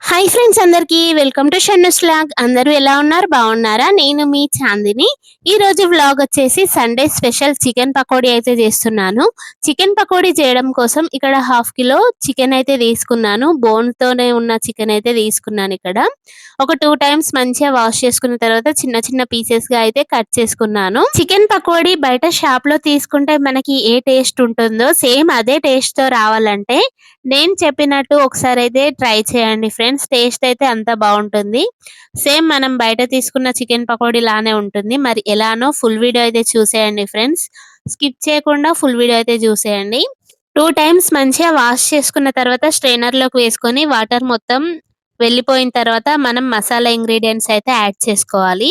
Hi friends అందరికీ welcome to షన్నుస్ vlog. అందరూ ఎలా ఉన్నారు? బాగున్నారా? నేను మీ చాందిని. ఈ రోజు వ్లాగ్ వచ్చేసి సండే స్పెషల్ చికెన్ పకోడీ అయితే చేస్తున్నాను. చికెన్ పకోడీ చేయడం కోసం ఇక్కడ 1/2 కిలో చికెన్ అయితే తీసుకున్నాను. బోన్ తోనే ఉన్న చికెన్ అయితే తీసుకున్నాను ఇక్కడ. ఒక 2 టైమ్స్ మంచిగా వాష్ చేసుకున్న తర్వాత చిన్న చిన్న పీసెస్ గా అయితే కట్ చేసుకున్నాను. చికెన్ పకోడీ బయట షాప్ లో తీసుకుంటే మనకి ఏ టేస్ట్ ఉంటుందో సేమ్ అదే టేస్ట్ తో రావాలంటే నేను చెప్పినట్టు ఒకసారి అయితే ట్రై చేయండి ఫ్రెండ్స్. టేస్ట్ అయితే అంత బాగుంటుంది. సేమ్ మనం బయట తీసుకున్న చికెన్ పకోడీ లానే ఉంటుంది. మరి ఎలానో ఫుల్ వీడియో అయితే చూసేయండి ఫ్రెండ్స్. స్కిప్ చేయకుండా ఫుల్ వీడియో అయితే చూసేయండి. 2 టైమ్స్ మంచిగా వాష్ చేసుకున్న తర్వాత స్ట్రైనర్ లోకి వేసుకొని వాటర్ మొత్తం వెళ్ళిపోయిన తర్వాత మనం మసాలా ఇంగ్రీడియంట్స్ అయితే యాడ్ చేసుకోవాలి.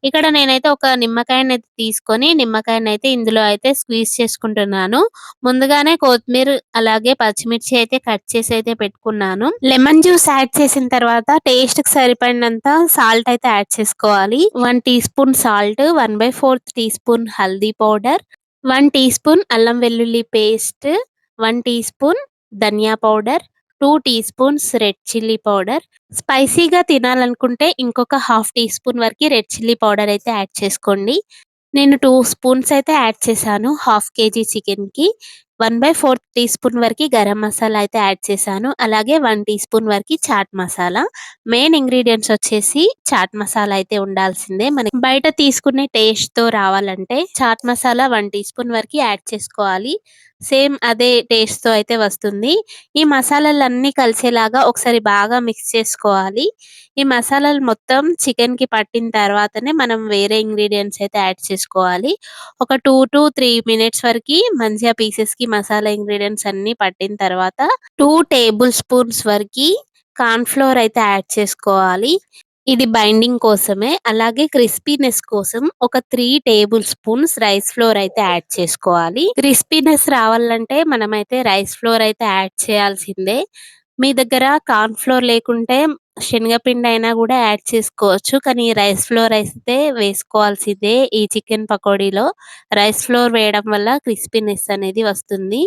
ఇక్కడ నేనైతే ఒక నిమ్మకాయని అయితే తీసుకొని నిమ్మకాయని అయితే ఇందులో అయితే స్క్వీజ్ చేసుకుంటున్నాను. ముందుగానే కొత్తిమీర అలాగే పచ్చిమిర్చి అయితే కట్ చేసి అయితే పెట్టుకున్నాను. లెమన్ జ్యూస్ యాడ్ చేసిన తర్వాత టేస్ట్ కి సరిపడినంత సాల్ట్ అయితే యాడ్ చేసుకోవాలి. 1 teaspoon salt, 1/4 teaspoon హల్దీ పౌడర్, 1 టీ స్పూన్ అల్లం వెల్లుల్లి పేస్ట్, 1 టీ స్పూన్ ధనియా powder, 2 teaspoons red chilli powder. స్పైసీగా తినాలనుకుంటే ఇంకొక హాఫ్ టీ స్పూన్ వరకు రెడ్ చిల్లీ పౌడర్ అయితే యాడ్ చేసుకోండి. నేను 2 స్పూన్స్ అయితే యాడ్ చేశాను హాఫ్ కేజీ చికెన్‌కి. 1/4 టీ స్పూన్ వరకు గరం మసాలా అయితే యాడ్ చేశాను. అలాగే 1 టీ స్పూన్ వరకు చాట్ మసాలా. మెయిన్ ఇంగ్రీడియెంట్స్ వచ్చేసి చాట్ మసాలా అయితే ఉండాల్సిందే. మనకి బయట తీసుకునే టేస్ట్‌తో రావాలంటే చాట్ మసాలా 1 టీ స్పూన్ వరకు యాడ్ చేసుకోవాలి. సేమ్ అదే టేస్ట్‌తో అయితే వస్తుంది. ఈ మసాలాలన్నీ కలిసేలాగా ఒకసారి బాగా మిక్స్ చేసుకోవాలి. ఈ మసాలాలు మొత్తం చికెన్‌కి పట్టిన తర్వాతనే మనం వేరే ఇంగ్రీడియెంట్స్ అయితే యాడ్ చేసుకోవాలి. ఒక 2-3 మినిట్స్ వరకి మంచిగా పీసెస్‌కి మసాలా ఇంగ్రీడియెంట్స్ అన్నీ పట్టిన తర్వాత 2 టేబుల్ స్పూన్స్ వరకి కార్న్ ఫ్లోర్ అయితే యాడ్ చేసుకోవాలి. ఇది బైండింగ్ కోసమే. అలాగే క్రిస్పీనెస్ కోసం ఒక 3 టేబుల్ స్పూన్స్ రైస్ ఫ్లోర్ అయితే యాడ్ చేసుకోవాలి. క్రిస్పీనెస్ రావాలంటే మనమైతే రైస్ ఫ్లోర్ అయితే యాడ్ చేయాల్సిందే. మీ దగ్గర కార్న్ ఫ్లోర్ లేకుంటే శనగపిండి అయినా కూడా యాడ్ చేసుకోవచ్చు. కానీ రైస్ ఫ్లోర్ అయితే వేసుకోవాల్సిందే ఈ చికెన్ పకోడీలో. రైస్ ఫ్లోర్ వేయడం వల్ల క్రిస్పీనెస్ అనేది వస్తుంది.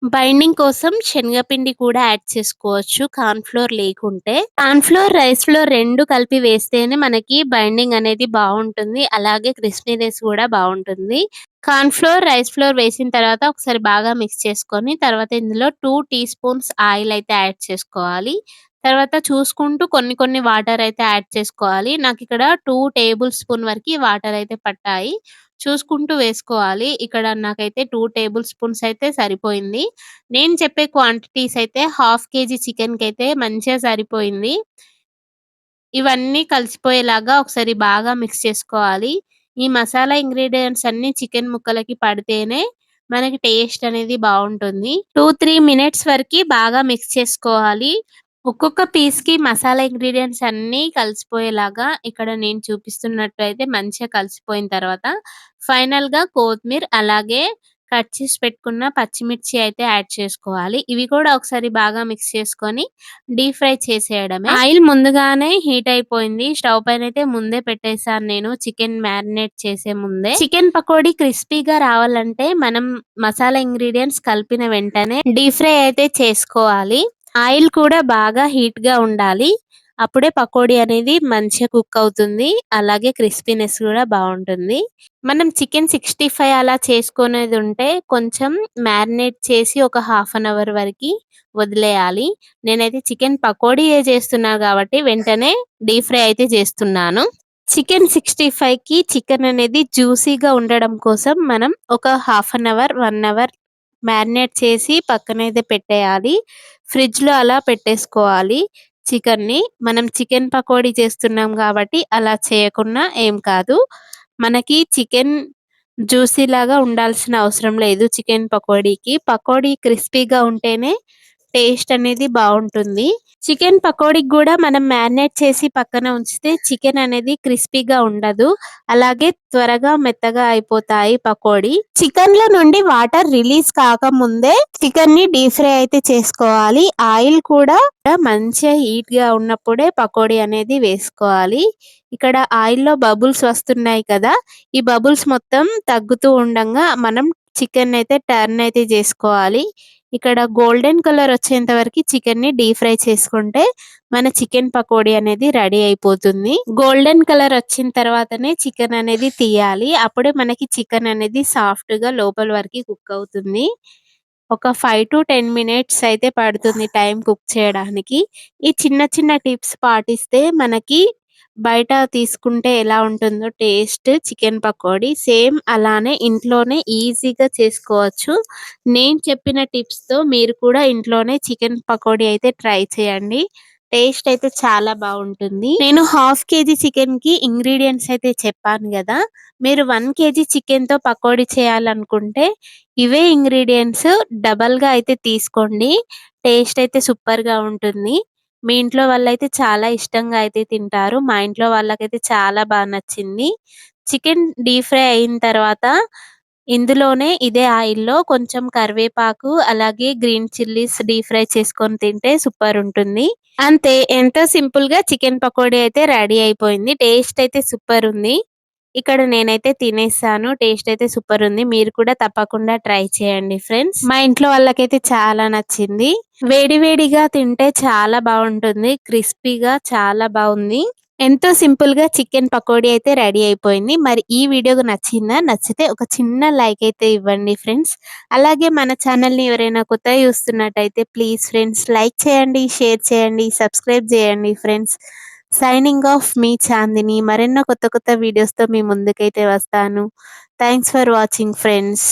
బైండింగ్ కోసం శనగపిండి కూడా యాడ్ చేసుకోవచ్చు కార్న్ ఫ్లోర్ లేకుంటే. కార్న్ ఫ్లోర్, రైస్ ఫ్లోర్ 2 కలిపి వేస్తేనే మనకి బైండింగ్ అనేది బావుంటుంది. అలాగే క్రిస్పీనెస్ కూడా బావుంటుంది. కార్న్ ఫ్లోర్, రైస్ ఫ్లోర్ వేసిన తర్వాత ఒకసారి బాగా మిక్స్ చేసుకొని తర్వాత ఇందులో 2 టీ స్పూన్స్ ఆయిల్ అయితే యాడ్ చేసుకోవాలి. తర్వాత చూసుకుంటూ కొన్ని కొన్ని వాటర్ అయితే యాడ్ చేసుకోవాలి. నాకిక్కడ 2 టేబుల్ స్పూన్ వరకి వాటర్ అయితే పట్టాయి. చూసుకుంటూ వేసుకోవాలి. ఇక్కడ నాకైతే 2 టేబుల్ స్పూన్స్ అయితే సరిపోయింది. నేను చెప్పే క్వాంటిటీస్ అయితే హాఫ్ కేజీ చికెన్‌కైతే మంచిగా సరిపోయింది. ఇవన్నీ కలిసిపోయేలాగా ఒకసారి బాగా మిక్స్ చేసుకోవాలి. ఈ మసాలా ఇంగ్రీడియెంట్స్ అన్నీ చికెన్ ముక్కలకి పడితేనే మనకి టేస్ట్ అనేది బావుంటుంది. 2-3 మినిట్స్ వరకి బాగా మిక్స్ చేసుకోవాలి. ఒక్కొక్క పీస్‌కి మసాలా ఇంగ్రీడియెంట్స్ అన్నీ కలిసిపోయేలాగా ఇక్కడ నేను చూపిస్తున్నట్టు అయితే మంచిగా కలిసిపోయిన తర్వాత ఫైనల్‌గా కొత్తిమీర అలాగే కట్ చేసి పెట్టుకున్న పచ్చిమిర్చి అయితే యాడ్ చేసుకోవాలి. ఇవి కూడా ఒకసారి బాగా మిక్స్ చేసుకొని డీప్ ఫ్రై చేసేయడమే. ఆయిల్ ముందుగానే హీట్ అయిపోయింది. స్టవ్ పైనైతే ముందే పెట్టేసాను నేను చికెన్ మ్యారినేట్ చేసే ముందే. చికెన్ పకోడీ క్రిస్పీగా రావాలంటే మనం మసాలా ఇంగ్రీడియెంట్స్ కలిపిన వెంటనే డీప్ ఫ్రై అయితే చేసుకోవాలి. ఆయిల్ కూడా బాగా హీట్‌గా ఉండాలి. అప్పుడే పకోడీ అనేది మంచిగా కుక్ అవుతుంది. అలాగే క్రిస్పీనెస్ కూడా బావుంటుంది. మనం చికెన్ 65 అలా చేసుకునేదుంటే కొంచెం మ్యారినేట్ చేసి ఒక హాఫ్ అన్ అవర్ వరకి వదిలేయాలి. నేనైతే చికెన్ పకోడీయే చేస్తున్నా కాబట్టి వెంటనే డీప్ ఫ్రై అయితే చేస్తున్నాను. చికెన్ 65కి చికెన్ అనేది జ్యూసీగా ఉండడం కోసం మనం ఒక half an hour, 1 hour marinate చేసి పక్కనైతే పెట్టేయాలి. ఫ్రిడ్జ్‌లో అలా పెట్టేసుకోవాలి చికెన్‌ని. మనం చికెన్ పకోడీ చేస్తున్నాం కాబట్టి అలా చేయకున్నా ఏం కాదు. మనకి చికెన్ జ్యూసీలాగా ఉండాల్సిన అవసరం లేదు చికెన్ పకోడీకి. పకోడీ క్రిస్పీగా ఉంటేనే టేస్ట్ అనేది బావుంటుంది. చికెన్ పకోడీకి గూడా మనం మ్యారినేట్ చేసి పక్కన ఉంచితే చికెన్ అనేది క్రిస్పీగా ఉండదు. అలాగే త్వరగా మెత్తగా అయిపోతాయి పకోడీ. చికెన్‌లో నుండి వాటర్ రిలీజ్ కాకముందే చికెన్‌ని డీప్ ఫ్రై అయితే చేసుకోవాలి. ఆయిల్ కూడా మంచిగా హీట్‌గా ఉన్నప్పుడే పకోడీ అనేది వేసుకోవాలి. ఇక్కడ ఆయిల్‌లో బబుల్స్ వస్తున్నాయి కదా! ఈ బబుల్స్ మొత్తం తగ్గుతూ ఉండంగా మనం చికెన్ అయితే టర్న్ అయితే చేసుకోవాలి. ఇక్కడ గోల్డెన్ కలర్ వచ్చేంత వరకు చికెన్‌ని డీప్ ఫ్రై చేసుకుంటే మన చికెన్ పకోడీ అనేది రెడీ అయిపోతుంది. గోల్డెన్ కలర్ వచ్చిన తర్వాతనే చికెన్ అనేది తీయాలి. అప్పుడే మనకి చికెన్ అనేది సాఫ్ట్‌గా లోపల వరకి కుక్ అవుతుంది. ఒక 5-10 మినిట్స్ అయితే పడుతుంది టైం కుక్ చేయడానికి. ఈ చిన్న చిన్న టిప్స్ పాటిస్తే మనకి బయట తీసుకుంటే ఎలా ఉంటుందో టేస్ట్ చికెన్ పకోడీ సేమ్ అలానే ఇంట్లోనే ఈజీగా చేసుకోవచ్చు. నేను చెప్పిన టిప్స్‌తో మీరు కూడా ఇంట్లోనే చికెన్ పకోడీ అయితే ట్రై చేయండి. టేస్ట్ అయితే చాలా బావుంటుంది. నేను హాఫ్ కేజీ చికెన్‌కి ఇంగ్రీడియెంట్స్ అయితే చెప్పాను గదా! మీరు 1 కేజీ చికెన్‌తో పకోడీ చేయాలనుకుంటే ఇవే ఇంగ్రీడియెంట్స్ డబల్‌గా అయితే తీసుకోండి. టేస్ట్ అయితే సూపర్‌గా ఉంటుంది. మీ ఇంట్లో వాళ్ళైతే చాలా ఇష్టంగా అయితే తింటారు. మా ఇంట్లో వాళ్ళకైతే చాలా నచ్చింది. చికెన్ డీప్ ఫ్రై అయిన తర్వాత ఇందులోనే ఇదే ఆయిల్‌లో కొంచెం కరివేపాకు, అలాగే గ్రీన్ చిల్లీస్ డీప్ ఫ్రై చేసుకొని తింటే సూపర్ ఉంటుంది. అంతే ఎంతో సింపుల్‌గా చికెన్ పకోడీ అయితే రెడీ అయిపోయింది. టేస్ట్ అయితే సూపర్ ఉంది. ఇక్కడ నేనైతే తినేసాను. టేస్ట్ అయితే సూపర్ ఉంది. మీరు కూడా తప్పకుండా ట్రై చేయండి ఫ్రెండ్స్. మా ఇంట్లో వాళ్ళకైతే చాలా నచ్చింది. వేడి వేడిగా తింటే చాలా బావుంటుంది. క్రిస్పీగా చాలా బావుంది. ఎంతో సింపుల్‌గా చికెన్ పకోడీ అయితే రెడీ అయిపోయింది. మరి ఈ వీడియో నచ్చిందా? నచ్చితే ఒక చిన్న లైక్ అయితే ఇవ్వండి ఫ్రెండ్స్. అలాగే మన ఛానల్‌ని ఎవరైనా కొత్తగా చూస్తున్నట్టయితే ప్లీజ్ ఫ్రెండ్స్ లైక్ చేయండి, షేర్ చేయండి, సబ్స్క్రైబ్ చేయండి ఫ్రెండ్స్. సైనింగ్ ఆఫ్ మీ చాందిని. మరెన్నో కొత్త కొత్త వీడియోస్‌తో మీ ముందుకైతే వస్తాను. Thanks for watching friends.